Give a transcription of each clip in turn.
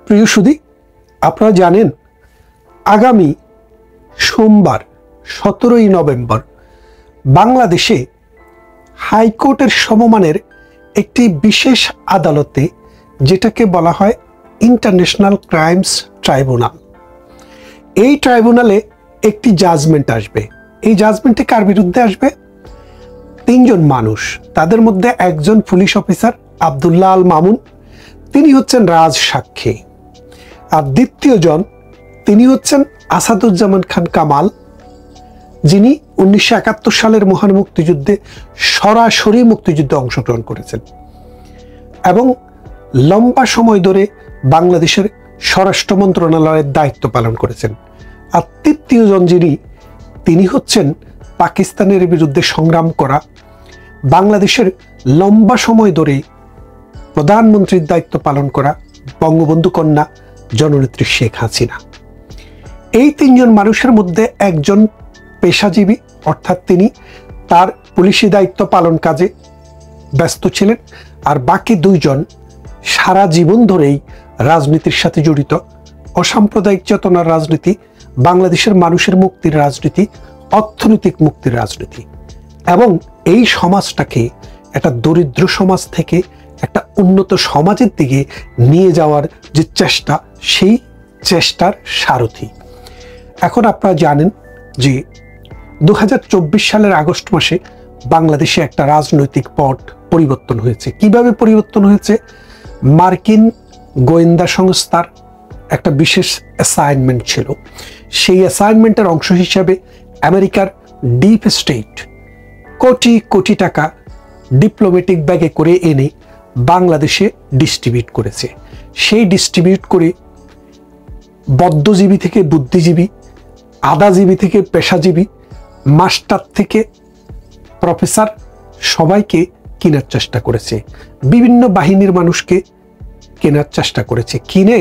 প্রিয় সুধী, আপনারা জানেন আগামী সোমবার 17ই নভেম্বর বাংলাদেশে হাইকোর্টের সমমানের একটি বিশেষ আদালতে, যেটাকে বলা হয় ইন্টারন্যাশনাল ক্রাইমস ট্রাইব্যুনাল, এই ট্রাইব্যুনালে একটি জাজমেন্ট আসবে। এই জাজমেন্টে কার বিরুদ্ধে আসবে? 3 জন মানুষ, তাদের মধ্যে একজন পুলিশ অফিসার আব্দুল্লাহ আল মামুন, তিনি হচ্ছেন রাজ সাক্ষী। আর দ্বিতীয় জন, তিনি হচ্ছেন আসাদুজ্জামান খান কামাল, যিনি 1971 সালের মহান মুক্তিযুদ্ধে সরাসরি মুক্তিযুদ্ধে অংশগ্রহণ করেছেন এবং লম্বা সময় ধরে বাংলাদেশের স্বরাষ্ট্র মন্ত্রণালয়ের দায়িত্ব পালন করেছেন। আর তৃতীয় জন যিনি, তিনি হচ্ছেন পাকিস্তানের বিরুদ্ধে সংগ্রাম করা, বাংলাদেশের লম্বা সময় ধরে প্রধানমন্ত্রীর দায়িত্ব পালন করা বঙ্গবন্ধু কন্যা জননেত্রী শেখ হাসিনা। এই 3 জন মানুষের মধ্যে একজন পেশাজীবী, অর্থাৎ তিনি তার পুলিশি দায়িত্ব পালন কাজে ব্যস্ত ছিলেন, আর বাকি 2 জন সারা জীবন ধরেই রাজনীতির সাথে জড়িত, অসাম্প্রদায়িক চেতনার রাজনীতি, বাংলাদেশের মানুষের মুক্তির রাজনীতি, অর্থনৈতিক মুক্তির রাজনীতি, এবং এই সমাজটাকে একটা দরিদ্র সমাজ থেকে একটা উন্নত সমাজের দিকে নিয়ে যাওয়ার যে চেষ্টা, সেই চেষ্টার সারথি। এখন আপনারা জানেন যে 2024 সালের আগস্ট মাসে বাংলাদেশে একটা রাজনৈতিক পট পরিবর্তন হয়েছে। কিভাবে পরিবর্তন হয়েছে? মার্কিন গোয়েন্দা সংস্থার একটা বিশেষ অ্যাসাইনমেন্ট ছিল। সেই অ্যাসাইনমেন্টের অংশ হিসাবে আমেরিকার ডিপ স্টেট কোটি কোটি টাকা ডিপ্লোম্যাটিক ব্যাগে করে এনে বাংলাদেশে ডিস্ট্রিবিউট করেছে। সেই ডিস্ট্রিবিউট করে বদ্ধজীবী থেকে বুদ্ধিজীবী, আদাজীবী থেকে পেশাজীবী, মাস্টার থেকে প্রফেসর, সবাইকে কেনার চেষ্টা করেছে। বিভিন্ন বাহিনীর মানুষকে কেনার চেষ্টা করেছে। কিনে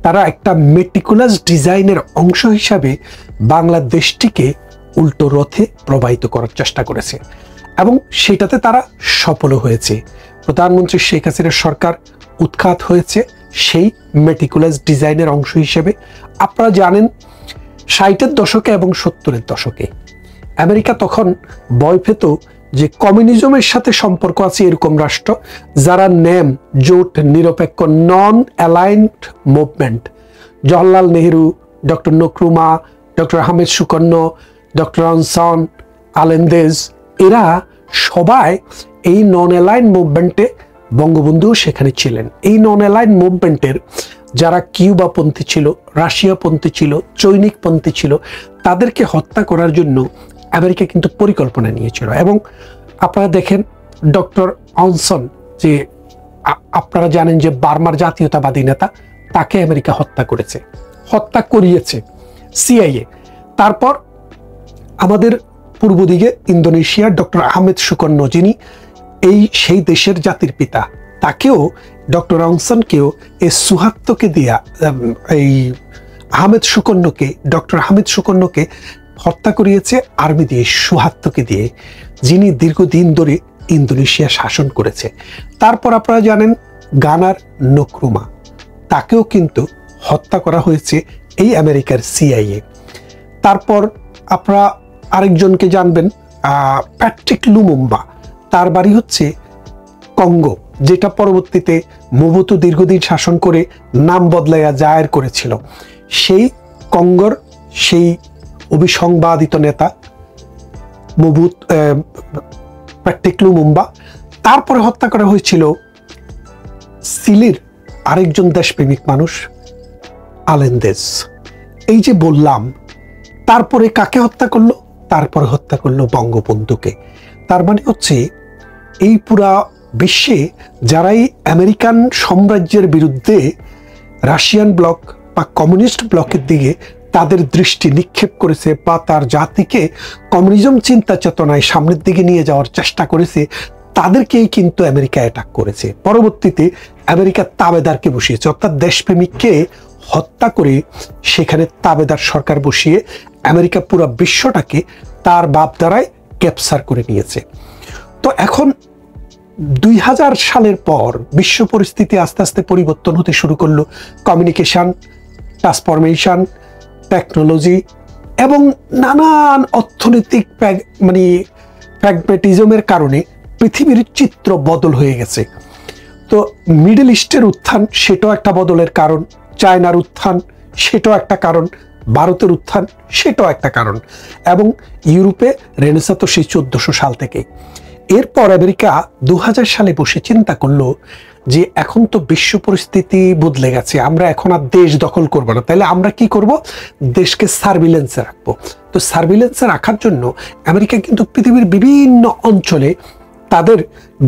তারা একটা মেটিকুলাস ডিজাইনের অংশ হিসাবে বাংলাদেশটিকে উল্টো রথে প্রবাহিত করার চেষ্টা করেছে এবং সেটাতে তারা সফল হয়েছে। প্রধানমন্ত্রী শেখ হাসিনার সরকার উৎখাত হয়েছে সেই মেটিকুলাস ডিজাইনের অংশ হিসেবে। আপনারা জানেন 60-এর দশকে এবং 70-এর দশকে আমেরিকা তখন ভয় পেত যে কমিউনিজমের সাথে সম্পর্ক আছে এরকম রাষ্ট্র, যারা নেম জোট নিরপেক্ষ non aligned movement, Jawaharlal Nehru, doctor Nkrumah, doctor Ahmed Sukarno, doctor অনসন, আলেন্দেজ, এরা সবাই এই নন অ্যালাইন মুভমেন্টে, বঙ্গবন্ধুও সেখানে ছিলেন। এই নন অ্যালাইন মুভমেন্টের যারা কিউবাপন্থী ছিল, রাশিয়াপন্থী ছিল, চৈনিকপন্থী ছিল, তাদেরকে হত্যা করার জন্য আমেরিকা কিন্তু পরিকল্পনা নিয়েছিল। এবং আপনারা দেখেন ডক্টর অনসন, যে আপনারা জানেন যে বার্মার জাতীয়তাবাদী নেতা, তাকে আমেরিকা হত্যা করেছে, হত্যা করিয়েছে সিআইএ। তারপর আমাদের পূর্ব দিকে ইন্দোনেশিয়ার ডক্টর আহমেদ সুকন্ন, যিনি সেই দেশের জাতির পিতা, তাকেও, ডক্টর অনসনকেও এই সুহাত্তকে দিয়া, এই ডক্টর আহমেদ সুকন্নকে হত্যা করিয়েছে আর্মি দিয়ে, সুহাত্তকে দিয়ে, যিনি দীর্ঘদিন ধরে ইন্দোনেশিয়া শাসন করেছে। তারপর আপনারা জানেন গানার নক্রুমা, তাকেও কিন্তু হত্যা করা হয়েছে এই আমেরিকার সিআইএ। তারপর আপনারা আরেকজনকে জানবেন, প্যাট্রিক লুমুম্বা, তার বাড়ি হচ্ছে কঙ্গো, যেটা পরবর্তীতে মোবুতু দীর্ঘদিন শাসন করে নাম বদলাইয়া জায়ের করেছিল। সেই কঙ্গোর সেই অবিসংবাদিত নেতা প্যাট্রিক লুমুম্বা। তারপরে হত্যা করা হয়েছিল চিলির আরেকজন দেশপ্রেমিক মানুষ আলেন্দেজ। এই যে বললাম, তারপরে কাকে হত্যা করলো? তারপরে হত্যা করলো বঙ্গবন্ধুকে। তার মানে হচ্ছে এই পুরা বিশ্বে যারাই আমেরিকান সাম্রাজ্যের বিরুদ্ধে রাশিয়ান ব্লক বা কমিউনিস্ট ব্লকের দিকে তাদের দৃষ্টি নিক্ষেপ করেছে বা তার জাতিকে কমিউনিজম চিন্তা চেতনায় সামনের দিকে নিয়ে যাওয়ার চেষ্টা করেছে, তাদেরকেই কিন্তু আমেরিকা অ্যাটাক করেছে। পরবর্তীতে আমেরিকা তাবেদারকে বসিয়েছে, অর্থাৎ দেশপ্রেমিককে হত্যা করে সেখানে তাবেদার সরকার বসিয়ে আমেরিকা পুরো বিশ্বটাকে তার বাপ দ্বারাই ক্যাপচার করে নিয়েছে। তো এখন 2000 সালের পর বিশ্ব পরিস্থিতি আস্তে আস্তে পরিবর্তন হতে শুরু করলো। কমিউনিকেশন, ট্রান্সফরমেশন, টেকনোলজি এবং নানান অর্থনৈতিক প্র্যাগম্যাটিজমের কারণে পৃথিবীর চিত্র বদল হয়ে গেছে। তো মিডল ইস্টের উত্থান, সেটাও একটা বদলের কারণ। চায়নার উত্থান, সেটাও একটা কারণ। ভারতের উত্থান, সেটাও একটা কারণ। এবং ইউরোপে রেনেসাঁ তো সেই 1400 সাল থেকে। এরপর আমেরিকা 2000 সালে বসে চিন্তা করলো যে এখন তো বিশ্ব পরিস্থিতি বদলে গেছে, আমরা এখন আর দেশ দখল করবো না, তাহলে আমরা কি করব, দেশকে সার্ভিলেন্সে রাখবো। তো সার্ভিলেন্সে রাখার জন্য আমেরিকা কিন্তু পৃথিবীর বিভিন্ন অঞ্চলে তাদের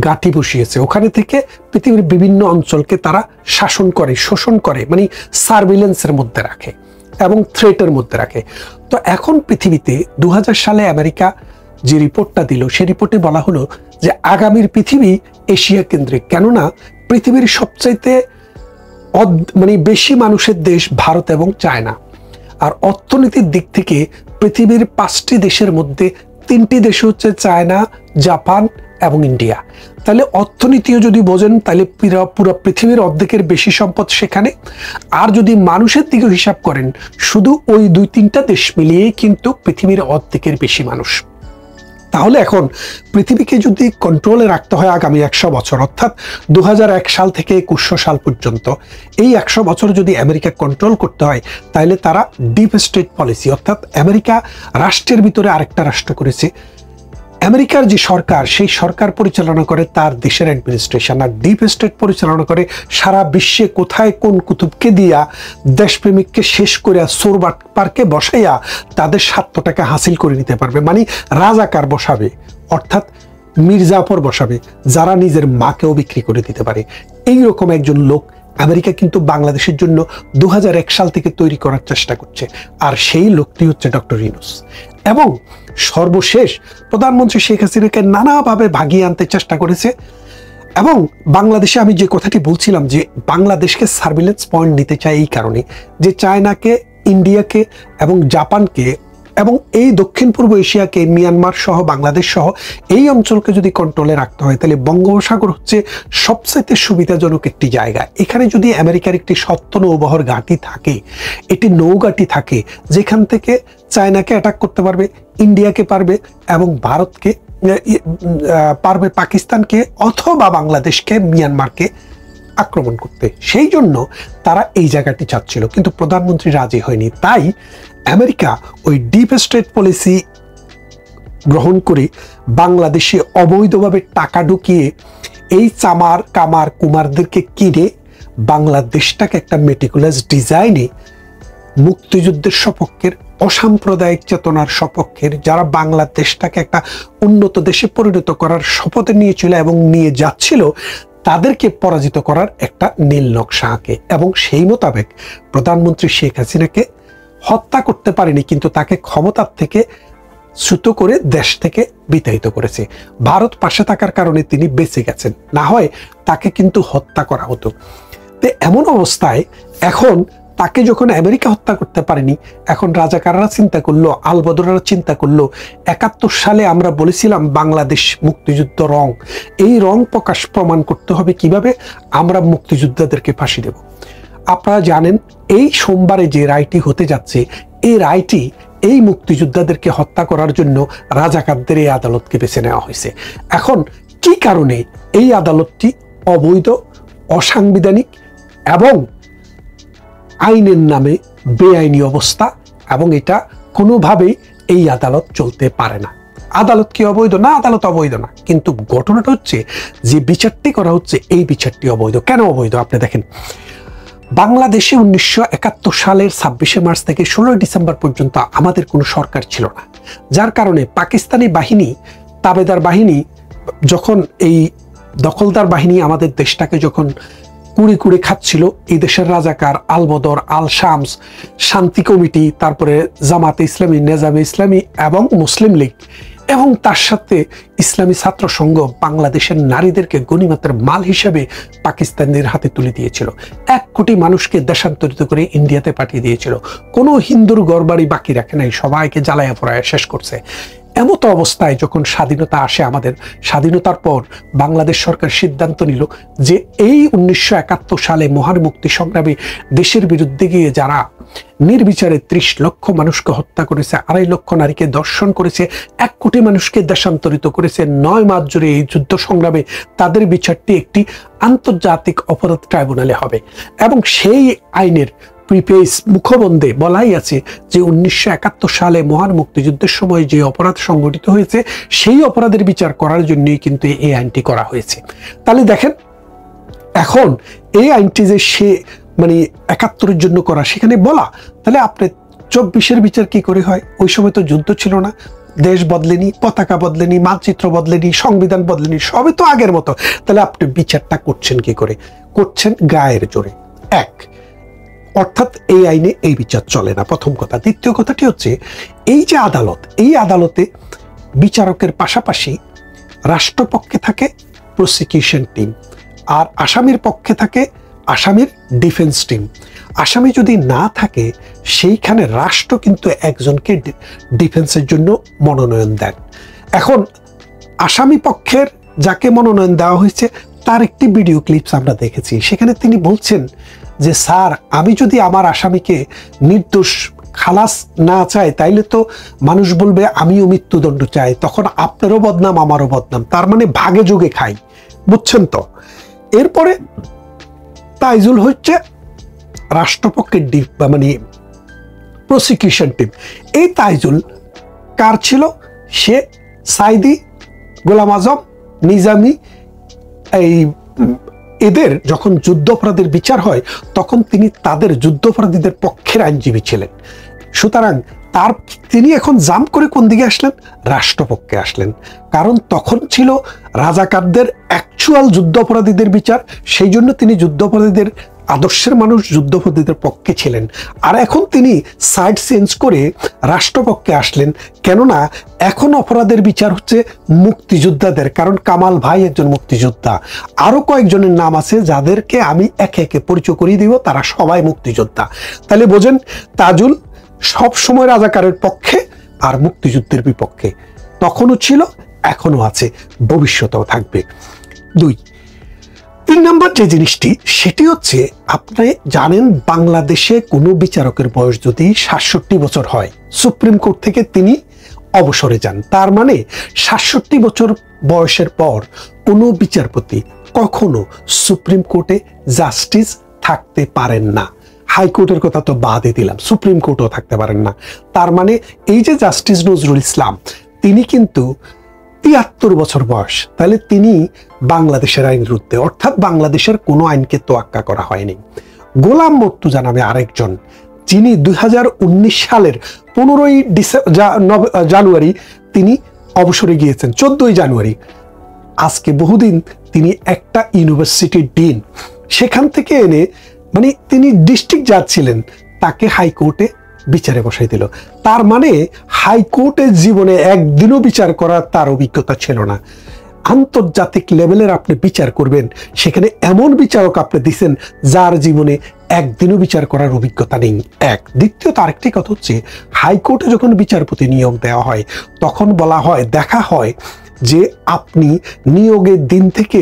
গাঁটি বসিয়েছে। ওখানে থেকে পৃথিবীর বিভিন্ন অঞ্চলকে তারা শাসন করে, শোষণ করে, মানে সার্ভিলেন্সের মধ্যে রাখে এবং থ্রেটের মধ্যে রাখে। তো এখন পৃথিবীতে 2000 সালে আমেরিকা যে রিপোর্টটা দিল, সেই রিপোর্টে বলা হলো যে আগামীর পৃথিবী এশিয়া কেন্দ্রিক। কেননা পৃথিবীর সবচাইতে বেশি মানুষের দেশ ভারত এবং চায়না। আর অর্থনীতির দিক থেকে পৃথিবীর 5টি দেশের মধ্যে 3টি দেশ হচ্ছে চায়না, জাপান এবং ইন্ডিয়া। তাহলে অর্থনীতিও যদি বোঝেন, তাহলে পুরো পৃথিবীর অর্ধেকের বেশি সম্পদ সেখানে। আর যদি মানুষের দিকে হিসাব করেন, শুধু ওই 2-3টা দেশ মিলিয়েই কিন্তু পৃথিবীর অর্ধেকের বেশি মানুষ। তাহলে এখন পৃথিবীকে যদি কন্ট্রোলে রাখতে হয় আগামী 100 বছর, অর্থাৎ 2001 সাল থেকে 2100 সাল পর্যন্ত, এই 100 বছর যদি আমেরিকা কন্ট্রোল করতে হয়, তাহলে তারা ডিপ স্টেট পলিসি, অর্থাৎ আমেরিকা রাষ্ট্রের ভিতরে আরেকটা রাষ্ট্র করেছে। আমেরিকার যে সরকার, সেই সরকার পরিচালনা করে তার দেশের অ্যাডমিনিস্ট্রেশন, আর ডিপ স্টেট পরিচালনা করে সারা বিশ্বে কোথায় কোন কুতুবকে দিয়া দেশপ্রেমিককে শেষ করে সোর পার্কে বসাইয়া তাদের স্বার্থটাকে হাসিল করে নিতে পারবে। মানে রাজাকার বসাবে, অর্থাৎ মির্জাফর বসাবে, যারা নিজের মাকেও বিক্রি করে দিতে পারে। এইরকম একজন লোক আমেরিকা কিন্তু বাংলাদেশের জন্য 2001 সাল থেকে তৈরি করার চেষ্টা করছে। আর সেই লোকটি হচ্ছে ডক্টর ইউনূস। এবং সর্বশেষ প্রধানমন্ত্রী শেখ হাসিনাকে নানাভাবে ভাগিয়ে আনতে চেষ্টা করেছে। এবং বাংলাদেশে আমি যে কথাটি বলছিলাম যে বাংলাদেশকে সার্ভিলেন্স পয়েন্ট নিতে চায় এই কারণে যে চায়নাকে, ইন্ডিয়াকে এবং জাপানকে এবং এই দক্ষিণ পূর্ব এশিয়াকে, মিয়ানমার সহ বাংলাদেশ সহ এই অঞ্চলকে যদি কন্ট্রোলে রাখতে হয়, তাহলে বঙ্গোপসাগর হচ্ছে সবচাইতে সুবিধাজনক একটি জায়গা। এখানে যদি আমেরিকার একটি সত্য নৌবহর ঘাঁটি থাকে, এটি নৌঘাঁটি থাকে, যেখান থেকে চায়নাকে অ্যাটাক করতে পারবে, ইন্ডিয়াকে পারবে এবং ভারতকে পারবে, পাকিস্তানকে অথবা বাংলাদেশকে, মিয়ানমারকে আক্রমণ করতে। সেই জন্য তারা এই জায়গাটি চাচ্ছিল, কিন্তু প্রধানমন্ত্রী রাজি হয়নি। তাই আমেরিকা ওই ডিপ স্টেট পলিসি গ্রহণ করে বাংলাদেশে অবৈধভাবে টাকা ঢুকিয়ে এই চামার কামার কুমারদেরকে কিনে বাংলাদেশটাকে একটা মেটিকুলাস ডিজাইনে মুক্তিযুদ্ধের সপক্ষের, অসাম্প্রদায়িক চেতনার সপক্ষের, যারা বাংলাদেশটাকে একটা উন্নত দেশে পরিণত করার শপথ নিয়েছিল এবং নিয়ে যাচ্ছিল, তাদেরকে পরাজিত করার একটা নীল নকশা আঁকে। এবং সেই মোতাবেক প্রধানমন্ত্রী শেখ হাসিনাকে হত্যা করতে পারেনি, কিন্তু তাকে ক্ষমতার থেকে চ্যুত করে দেশ থেকে বিতাড়িত করেছে। ভারত পাশে থাকার কারণে তিনি বেঁচে গেছেন, না হয় তাকে কিন্তু হত্যা করা হতো। তো এমন অবস্থায় এখন তাকে যখন আমেরিকা হত্যা করতে পারেনি, এখন রাজাকাররা চিন্তা করলো, আলবদররা চিন্তা করলো, 71 সালে আমরা বলেছিলাম বাংলাদেশ মুক্তিযুদ্ধ রং, এই রং প্রমাণ করতে হবে কিভাবে, আমরা মুক্তিযোদ্ধাদেরকে ফাঁসি দেব। আপনারা জানেন এই সোমবারে যে রায়টি হতে যাচ্ছে, এই রায়টি এই মুক্তিযোদ্ধাদেরকে হত্যা করার জন্য রাজাকারদের এই আদালতকে বেছে নেওয়া হয়েছে। এখন কি কারণে এই আদালতটি অবৈধ, অসাংবিধানিক এবং আইনের নামে বেআইনি অবস্থা, এবং এটা কোনোভাবেই এই আদালত চলতে পারে না। আদালত কি অবৈধ? না, আদালত অবৈধ না, কিন্তু ঘটনাটা হচ্ছে যে বিচারটি করা হচ্ছে, এই বিচারটি অবৈধ। কেন অবৈধ? আপনি দেখেন, বাংলাদেশে 1971 সালের 26শে মার্চ থেকে 16ই ডিসেম্বর পর্যন্ত আমাদের কোনো সরকার ছিল না, যার কারণে পাকিস্তানি বাহিনী, তাবেদার বাহিনী, যখন এই দখলদার বাহিনী আমাদের দেশটাকে যখন কুড়ে কুড়ে খাচ্ছিল, এই দেশের রাজাকার, আলবদর, আল শামস, শান্তি কমিটি, তারপরে জামাতে ইসলামী, নেজামে ইসলামী এবং মুসলিম লীগ এবং তার সাথে ইসলামী ছাত্র সংঘ বাংলাদেশের নারীদেরকে গনিমতের মাল হিসেবে পাকিস্তানিদের হাতে তুলে দিয়েছিল। 1 কোটি মানুষকে দেশান্তরিত করে ইন্ডিয়াতে পাঠিয়ে দিয়েছিল। কোনো হিন্দুর ঘরবাড়ি বাকি রাখে নাই, সবাইকে জ্বালায়া পোড়ায়া শেষ করছে। এমতো অবস্থায় যখন স্বাধীনতা আসে, আমাদের স্বাধীনতার পর বাংলাদেশ সরকার সিদ্ধান্ত নিল যে এই 1971 সালে মহান মুক্তি সংগ্রামে দেশের বিরুদ্ধে গিয়ে যারা নির্বিচারে 30 লক্ষ মানুষকে হত্যা করেছে, 2.5 লক্ষ নারীকে ধর্ষণ করেছে, 1 কোটি মানুষকে দেশান্তরিত করেছে 9 মাস জুড়ে এই যুদ্ধ সংগ্রামে, তাদের বিচারটি একটি আন্তর্জাতিক অপরাধ ট্রাইব্যুনালে হবে। এবং সেই আইনের প্রিপেস মুখবন্ধে বলাই আছে যে 1971 সালে মহান মুক্তিযুদ্ধের সময় যে অপরাধ সংঘটিত হয়েছে সেই অপরাধের বিচার করার জন্যই কিন্তু এই আইনটি করা হয়েছে। তাহলে দেখেন, এখন এই আইনটি যে সে মানে 71-এর জন্য করা, সেখানে বলা, তাহলে আপনি 24-এর বিচার কি করে হয়? ওই সময় তো যুদ্ধ ছিল না, দেশ বদলেনি, পতাকা বদলেনি, মানচিত্র বদলেনি, সংবিধান বদলেনি, সবই তো আগের মতো। তাহলে আপনি বিচারটা করছেন কি করে? করছেন গায়ের জোরে। অর্থাৎ এই আইনে এই বিচার চলে না, প্রথম কথা। দ্বিতীয় কথাটি হচ্ছে, এই যে আদালত, এই আদালতে বিচারকের পাশাপাশি রাষ্ট্রপক্ষে থাকে প্রসিকিউশন টিম, আর আসামির পক্ষে থাকে আসামির ডিফেন্স টিম। আসামি যদি না থাকে, সেইখানে রাষ্ট্র কিন্তু একজনকে ডিফেন্সের জন্য মনোনয়ন দেন। এখন আসামি পক্ষের যাকে মনোনয়ন দেওয়া হয়েছে তার একটি ভিডিও ক্লিপস আমরা দেখেছি। সেখানে তিনি বলছেন যে, স্যার, আমি যদি আমার আসামিকে নির্দোষ খালাস না চাই, তাইলে তো মানুষ বলবে আমিও মৃত্যুদণ্ড চাই, তখন আপনারও বদনাম আমারও বদনাম, তার মানে ভাগে যোগে খাই, বুঝছেন তো? এরপরে তাইজুল হচ্ছে রাষ্ট্রপক্ষের মানে প্রসিকিউশন টিম। এই তাইজুল কার ছিল? সে সাইদি, গোলাম আজম, নিজামী, এই এদের যখন যুদ্ধাপরাধের বিচার হয় তখন তিনি তাদের যুদ্ধাপরাধীদের পক্ষের আইনজীবী ছিলেন। সুতরাং তিনি এখন জাম্প করে কোন দিকে আসলেন? রাষ্ট্রপক্ষে আসলেন। কারণ তখন ছিল রাজাকারদের অ্যাকচুয়াল যুদ্ধাপরাধীদের বিচার, সেই জন্য তিনি যুদ্ধাপরাধীদের আদর্শের মানুষ, যুদ্ধাপরাধীদের পক্ষে ছিলেন। আর এখন তিনি সাইড চেঞ্জ করে রাষ্ট্রপক্ষে আসলেন, কেননা এখন অপরাধের বিচার হচ্ছে মুক্তিযোদ্ধাদের। কারণ কামাল ভাই একজন মুক্তিযোদ্ধা, আরো কয়েকজনের নাম আছে যাদেরকে আমি একে একে পরিচয় করিয়ে দিব, তারা সবাই মুক্তিযোদ্ধা। তাহলে বোঝেন, তাজুল সব সময় রাজাকারের পক্ষে আর মুক্তিযুদ্ধের বিপক্ষে, তখনও ছিল, এখনো আছে, ভবিষ্যতেও থাকবে। 3 নম্বর যে জিনিসটি, সেটি হচ্ছে, আপনি জানেন বাংলাদেশে কোনো বিচারকের বয়স যদি 67 বছর হয়, সুপ্রিম কোর্ট থেকে তিনি অবসরে যান, তার মানে 67 বছর বয়সের পর কোনো বিচারপতি কখনো সুপ্রিম কোর্টে জাস্টিস থাকতে পারেন না। হাইকোর্টের কথা তো বাদই দিলাম, সুপ্রিম কোর্টও থাকতে পারেন না। তার মানে এই যে জাস্টিস নজরুল ইসলাম, তিনি কিন্তু 73 বছর বয়স, তাহলে তিনি বাংলাদেশের আইনের ঊর্ধ্বে, অর্থাৎ বাংলাদেশের কোনো আইনকে তোয়াক্কা করা হয়নি। গোলাম মর্তুজা নামে আরেকজন, যিনি 2019 সালের 15 জানুয়ারি তিনি অবসরে গিয়েছেন, 14 জানুয়ারি। আজকে বহুদিন তিনি একটা ইউনিভার্সিটির ডিন, সেখান থেকে এনে, মানে তিনি ডিস্ট্রিক্ট জাজ ছিলেন, তাকে হাইকোর্টে বিচারে বসাই দিল। তার মানে হাইকোর্টের জীবনে একদিনও বিচার করার তার অভিজ্ঞতা ছিল না। আন্তর্জাতিক লেভেলের আপনি বিচার করবেন, সেখানে এমন বিচারক আপনি দিচ্ছেন যার জীবনে একদিনও বিচার করার অভিজ্ঞতা নেই। দ্বিতীয়ত আরেকটি কথা হচ্ছে, হাইকোর্টে যখন বিচারপতি নিয়োগ দেওয়া হয় তখন বলা হয়, দেখা হয় যে আপনি নিয়োগের দিন থেকে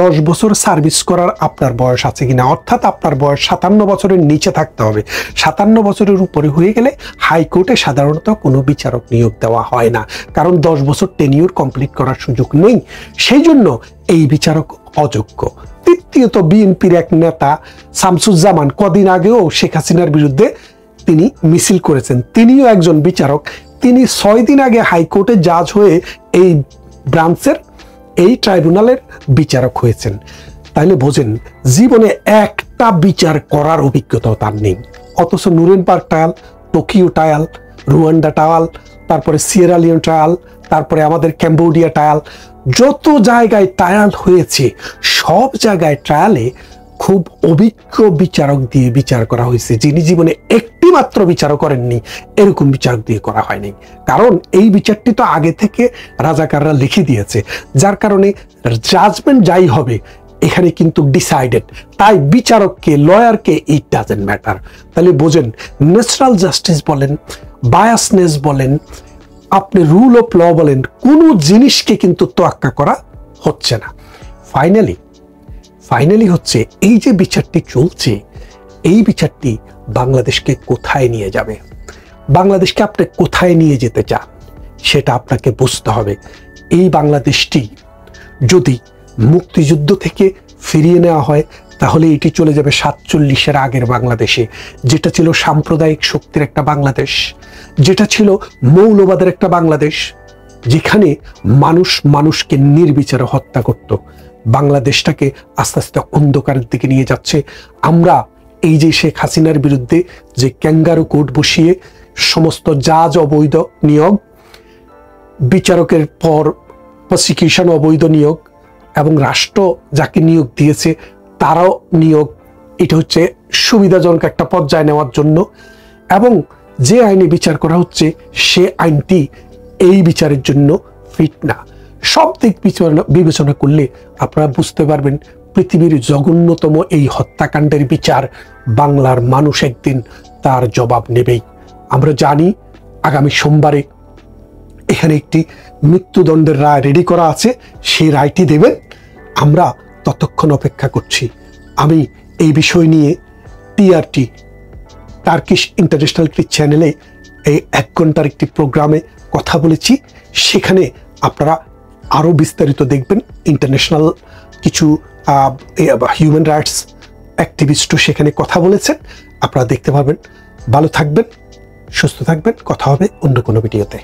10 বছর সার্ভিস করার আপনার বয়স আছে কিনা, অর্থাৎ আপনার বয়স 57 বছরের নিচে থাকতে হবে। 57 বছরের উপরে হয়ে গেলে হাইকোর্টে সাধারণত কোনো বিচারক নিয়োগ দেওয়া হয় না, কারণ 10 বছর টেনিউর কমপ্লিট করার সুযোগ নেই, সেই জন্য এই বিচারক অযোগ্য। তৃতীয়ত, বিএনপির এক নেতা শামসুজ্জামান কদিন আগেও শেখ হাসিনার বিরুদ্ধে তিনি মিছিল করেছেন, তিনিও একজন বিচারক। তিনি 6 দিন আগে হাইকোর্টে জাজ হয়ে এই ব্রাঞ্চের, এই ট্রাইব্যুনালের বিচারক হয়েছেন। তাহলে বোঝেন, জীবনে একটা বিচার করার অভিজ্ঞতাও তার নেই। অথচ Nuremberg trial, Tokyo trial, Rwanda trial, তারপরে সিয়েরা লিওন ট্রায়াল, তারপরে আমাদের ক্যাম্বোডিয়া ট্রায়াল, যত জায়গায় ট্রায়াল হয়েছে সব জায়গায় ট্রায়ালে খুব অভিজ্ঞ বিচারক দিয়ে বিচার করা হয়েছে, যিনি জীবনে একটি মাত্র বিচারও করেননি, এরকম বিচারক দিয়ে করা হয়নি। কারণ এই বিচারটি তো আগে থেকে রাজাকাররা লিখে দিয়েছে, যার কারণে জাজমেন্ট যাই হবে এখানে কিন্তু ডিসাইডেড। তাই বিচারককে, লয়ারকে, ইট ডাজেন্ট ম্যাটার। তাহলে বোঝেন, ন্যাচারাল জাস্টিস বলেন, বায়াসনেস বলেন, আপনি রুল অফ ল বলেন, কোনো জিনিসকে কিন্তু তোয়াক্কা করা হচ্ছে না। ফাইনালি হচ্ছে এই যে বিচারটি চলছে, এই বিচারটি বাংলাদেশকে কোথায় নিয়ে যাবে, বাংলাদেশকে আপনি কোথায় নিয়ে যেতে চান সেটা আপনাকে বুঝতে হবে। এই বাংলাদেশটি যদি মুক্তিযুদ্ধ থেকে ফিরিয়ে নেওয়া হয়, তাহলে এটি চলে যাবে 47-এর আগের বাংলাদেশে, যেটা ছিল সাম্প্রদায়িক শক্তির একটা বাংলাদেশ, যেটা ছিল মৌলবাদের একটা বাংলাদেশ, যেখানে মানুষ মানুষকে নির্বিচারে হত্যা করত। বাংলাদেশটাকে আস্তে আস্তে অন্ধকারের দিকে নিয়ে যাচ্ছে। আমরা এই যে শেখ হাসিনার বিরুদ্ধে যে ক্যাঙ্গারু কোর্ট বসিয়ে সমস্ত জাজ অবৈধ নিয়োগ, বিচারকের পর প্রসিকিউশন অবৈধ নিয়োগ, এবং রাষ্ট্র যাকে নিয়োগ দিয়েছে তারাও নিয়োগ, এটা হচ্ছে সুবিধাজনক একটা পর্যায়ে নেওয়ার জন্য, এবং যে আইনে বিচার করা হচ্ছে সে আইনটি এই বিচারের জন্য ফিট না। সব দিক বিবেচনা করলে আপনারা বুঝতে পারবেন পৃথিবীর জঘন্যতম এই হত্যাকাণ্ডের বিচার বাংলার মানুষ একদিন তার জবাব নেবেই। আমরা জানি আগামী সোমবারে এখানে একটি মৃত্যুদণ্ডের রায় রেডি করা আছে, সেই রায়টি দেবেন। আমরা ততক্ষণ অপেক্ষা করছি। আমি এই বিষয় নিয়ে টিআরটি, টার্কিশ ইন্টারন্যাশনাল একটি চ্যানেলে এই 1 ঘন্টার একটি প্রোগ্রামে কথা বলেছি। সেখানে আপনারা আরও বিস্তারিত দেখবেন। ইন্টারন্যাশনাল কিছু হিউম্যান রাইটস অ্যাক্টিভিস্টও সেখানে কথা বলেছেন, আপনারা দেখতে পাবেন। ভালো থাকবেন, সুস্থ থাকবেন, কথা হবে অন্য কোনো ভিডিওতে।